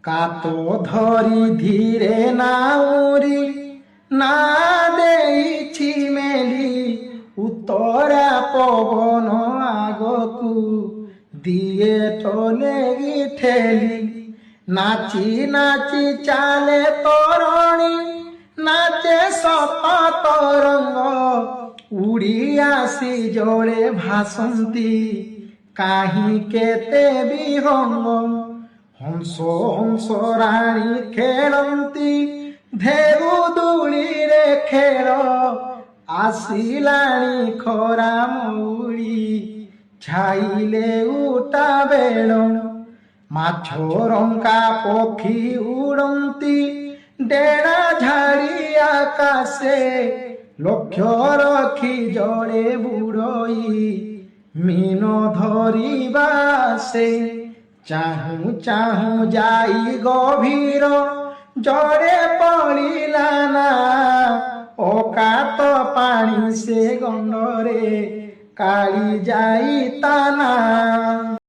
কাতো ধরি ধীরে নাউরি না ଦେଇଛି মেলি উত্তরা পবন আগকু দিয়ে টলে ঠেলি নাচি নাচি চালে তরণী নাচে শত তরঙ্গ উড়ি আসি জলে ভাসন্তি কাহি কেতে বিহঙ্গ হংস হংস রানী খেলন্তি ঢেউ দূଳିରେ ଖେଳ ଆସିଲାଣି ଖରା ମଉଳି ଛାଇଲେ ଉଟା ବେଳ ମାଛ ରଙ୍କା ପକ୍ଷୀ ଉଡ଼ନ୍ତି ଡେଣା ଝାଡ଼ି ଆକାଶେ ଲକ୍ଷ୍ୟ ରଖି ଜଳେ ବୁଡ଼ଇ ମୀନ ଧରିବା ସେ ଚାହୁଁ ଚାହୁଁ ଯାଇ ଗଭୀର ଜଳେ ପଡ଼ିଲା ନା ଅକାତ ପାଣି ସେ ଗଣ୍ଡରେ କାଳି ଯାଇ ତା ନା।